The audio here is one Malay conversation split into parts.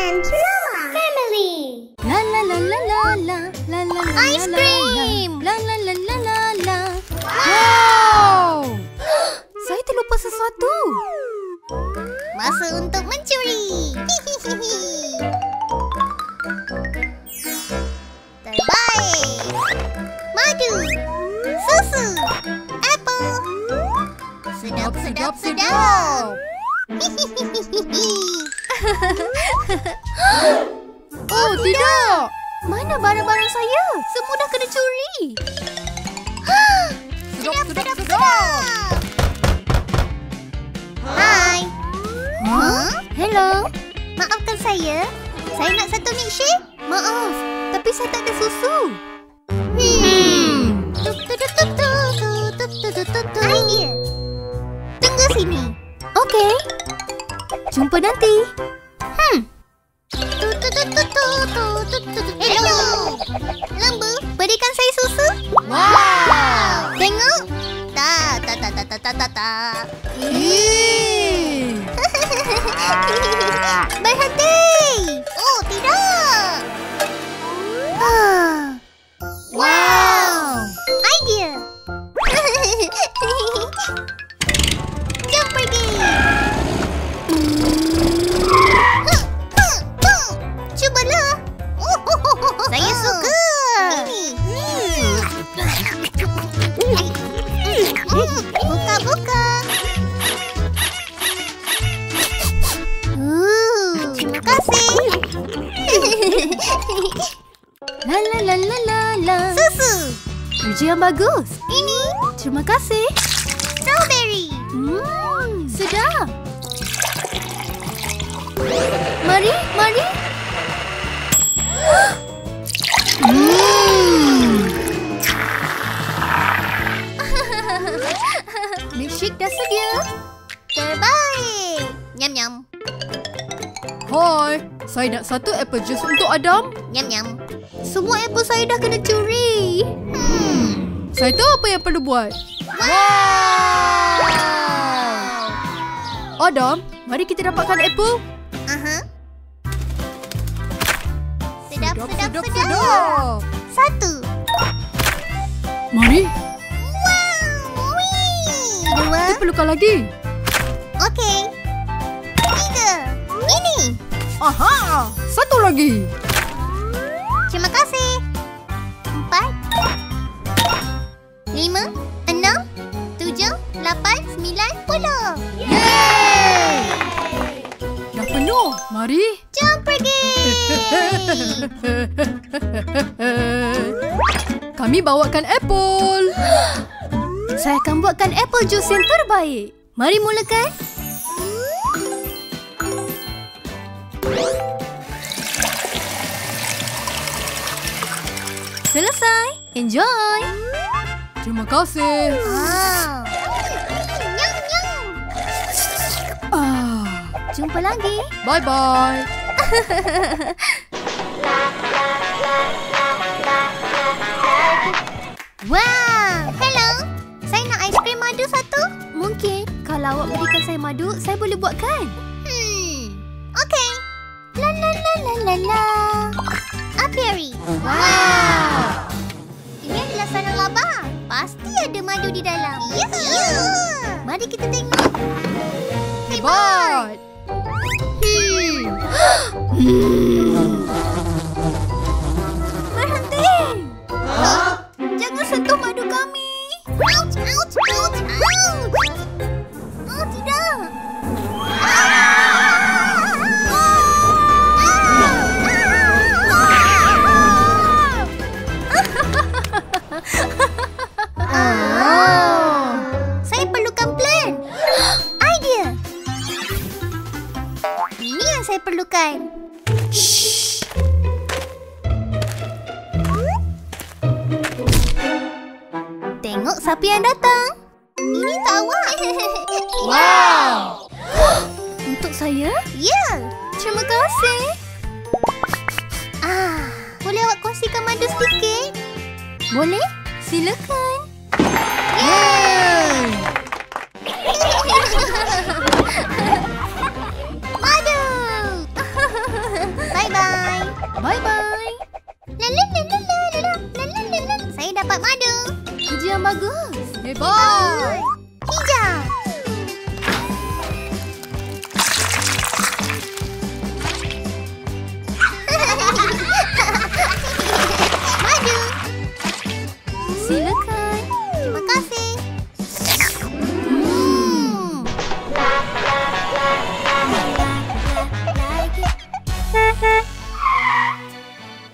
and Mama family. La la la la la la la la la. Ice cream. La la la la la la. Wow! Saya terlupa sesuatu. Masa untuk mencuri. Terbaik. Madu. Susu. Apple. Sedap, sedap, sedap. Oh, tidak. Mana barang-barang saya? Semua dah kena curi. Sedap, sedap, sedap. Hai. Huh? Hello. Maafkan saya. Saya nak satu milkshake. Maaf, tapi saya tak ada susu. Idea. Tunggu sini. Okey. Jumpa nanti. Hello. Lembu, berikan saya susu. Wow. Tengok. Ta. Berhenti. Oh, tidak. Wow. Idea. Jom pergi. Cubalah. Saya suka. Buka. Terima kasih. La la la la la la. Susu. Kerja yang bagus. Ini Terima kasih. strawberry. Sedap. Mari. Milkshake dah sedia. Terbaik. Nyam. Hai, saya nak satu apple juice untuk Adam. Nyam. Semua apple saya dah kena curi. Saya tahu apa yang perlu buat. Wow. Adam, mari kita dapatkan apple. Sedap. Satu. Mari, Wow. Dua. kita perlukan lagi. Okey. Tiga. Ini. Aha, satu lagi. Terima kasih. 4. 5. 6. 7. 8. 9. 10. Yeay! Dah penuh. Mari. Jom pergi. Kami bawakan apple. Saya akan buatkan apple juice yang terbaik. Mari mulakan. Selesai. Enjoy. Terima kasih. Nyam. Jumpa lagi. Bye-bye. Wow. Hello. Saya nak aiskrim madu satu. Mungkin kalau awak berikan saya madu, saya boleh buatkan. Okey. La. Apiary. Wow. Ini adalah sarang laba. Pasti ada madu di dalam. Ya. Mari kita tengok. Hebat. Berhenti. Jangan sentuh madu kami. Ouch. Oh, tidak. Saya perlukan plan. Idea. Ini yang saya perlukan. Tengok siapa yang datang. Ini tawar. Wow. Untuk saya? Ya. Terima kasih. Boleh awak kongsikan madu sedikit? Boleh? Silakan. Yeay! Madu! Bye-bye. Saya dapat madu. Kerja yang bagus. Hebat. Hijau. Madu. Silakan. Terima kasih.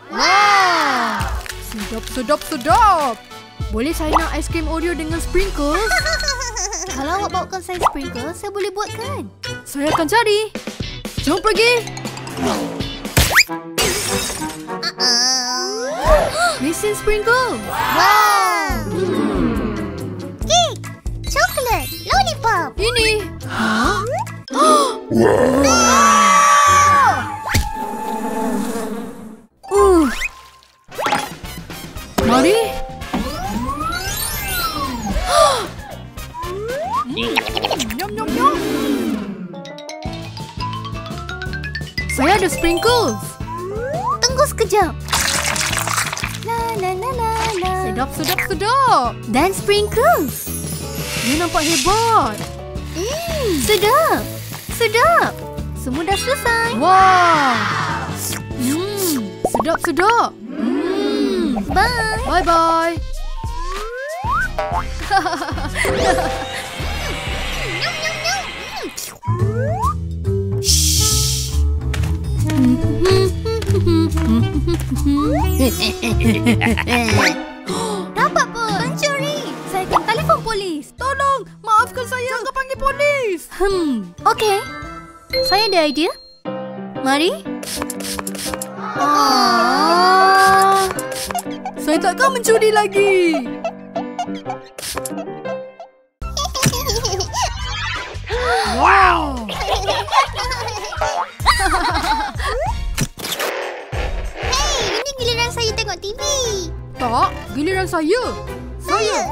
Wow. Sedap. Boleh saya nak aiskrim Oreo dengan sprinkles? Kalau awak bawakan saya sprinkle, saya boleh buatkan. Saya akan cari. Jom pergi. Mesin sprinkle. Wow. Kek, coklat, lollipop. Ini. Hah? Mari. Nyam. Saya ada sprinkles. Tunggu sekejap. La. Sedap. Dan sprinkles. Dia nampak hebat. Sedap. Semua dah selesai. Wow. Sedap. Bye. Bye-bye. Dapat pun. Pencuri. Saya akan telefon polis. Tolong, maafkan saya. Jangan panggil polis. Okey. Saya ada idea. Mari. Saya takkan mencuri lagi. Wow. Hey, ini giliran saya tengok TV. Tak, giliran saya. Saya.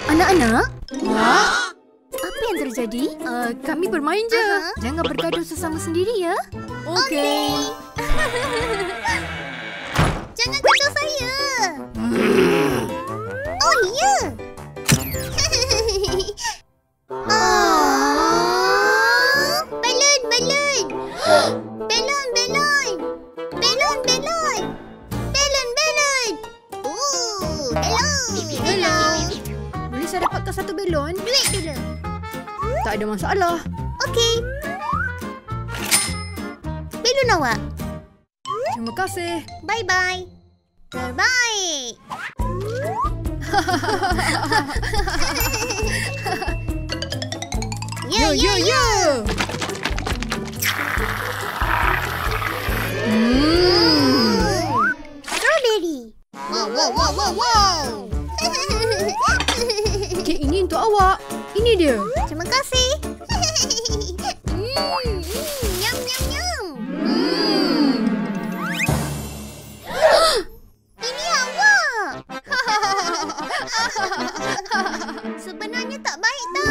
Anak-anak, Wah. apa yang terjadi? Kami bermain je. Jangan bergaduh sesama sendiri ya. Okey. Jangan kacau saya. Oh, ya. Balon. Hello. Boleh saya dapatkan satu belon? Duit dulu. Tak ada masalah. Okey. Belon awak. Terima kasih. Bye-bye. Terbaik. Ya. Strawberry. Wow. Kek ini untuk awak. Ini dia. Terima kasih. Nyam. Ini awak. Sebenarnya tak baik dah.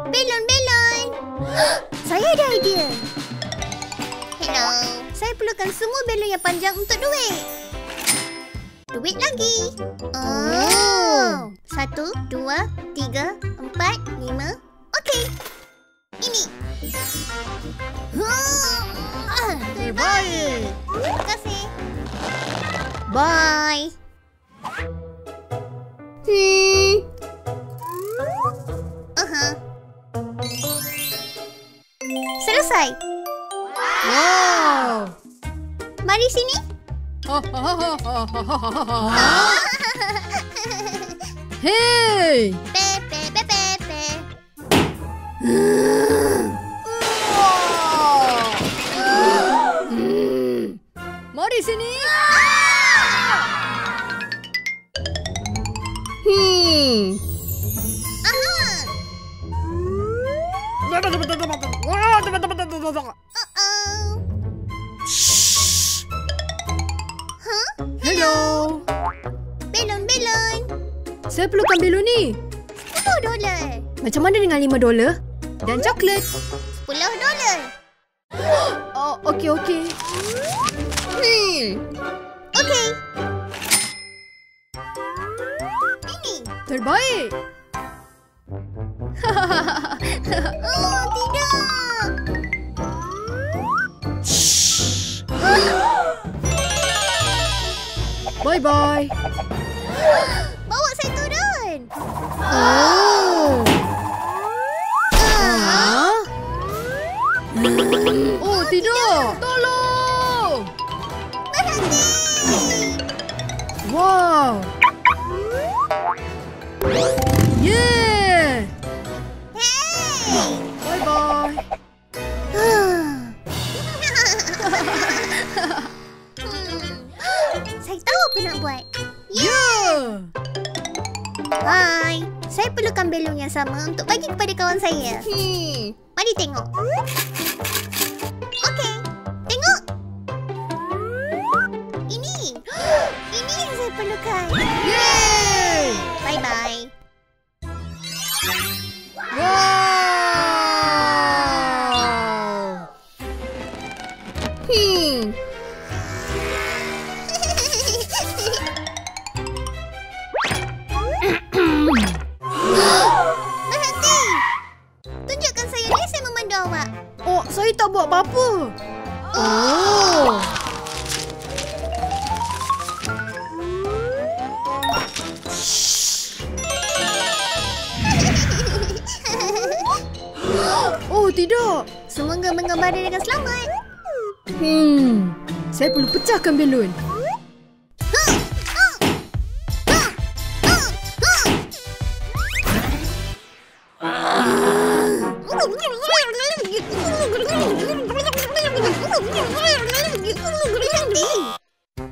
Belon. Saya ada idea. Hello. Saya perlukan semua belon yang panjang untuk duit. Duit lagi. 1, 2, 3, 4, 5. Okey. Ini. Terbaik. Terima kasih. Bye. Selesai. Wow. Mari sini. Hey. Pepe. Mari sini. Huh? Hello. Belon. Saya perlukan belon ni. $10. Macam mana dengan $5? Dan coklat? $10. Oh, okey. Okey. Ini. Terbaik. Oh, tidak. Bye-bye. Bawa saya turun. Oh. Oh, tidak. Tolong. Berhenti. Wow. Yeah. Hey. Bye-bye. Saya tahu apa nak buat. Yeah. Hai, saya perlukan belon yang sama untuk bagi kepada kawan saya. Mari tengok. Okey, tengok. Ini. Ini yang saya perlukan. Yay. Bye-bye. Wow. Berhenti. Tunjukkan saya ni, saya memandu awak. Oh, saya tak buat apa-apa. Oh. Oh, tidak. Semoga mengembara dengan selamat. Saya perlu pecahkan belon.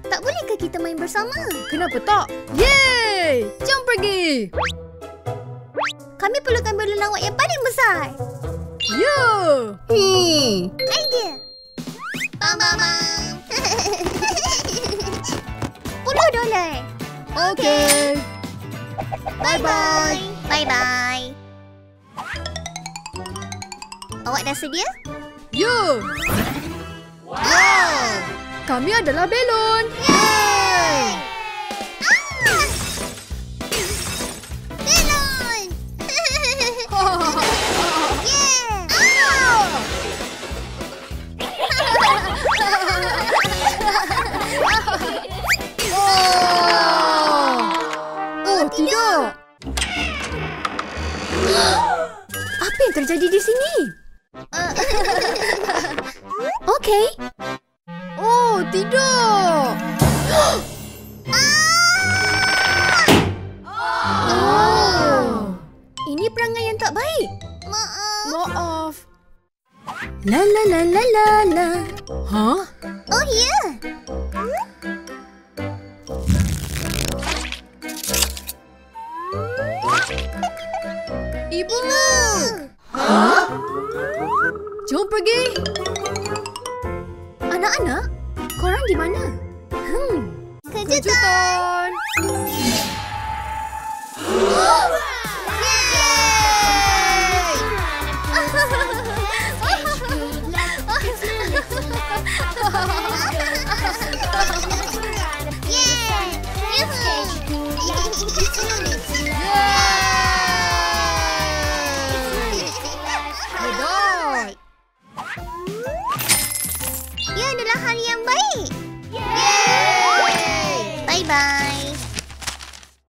Tak bolehkah kita main bersama? Kenapa tak? Yeay! Jom pergi! Kami perlukan belon awak yang paling besar. Ya! Idea. Bam. $10. Okey. Bye-bye. Bye-bye. Awak dah sedia? Ya! Wow! Kami adalah belon. Yeay! Belon! Oh, tidak. Apa yang terjadi di sini? Okey. Oh, tidak. Oh. Ini perangai yang tak baik. Maaf. La la la la la la. Hah? Oh, ya. Ibu. Hah? Jom pergi. Anak-anak, korang di mana? Kejutan.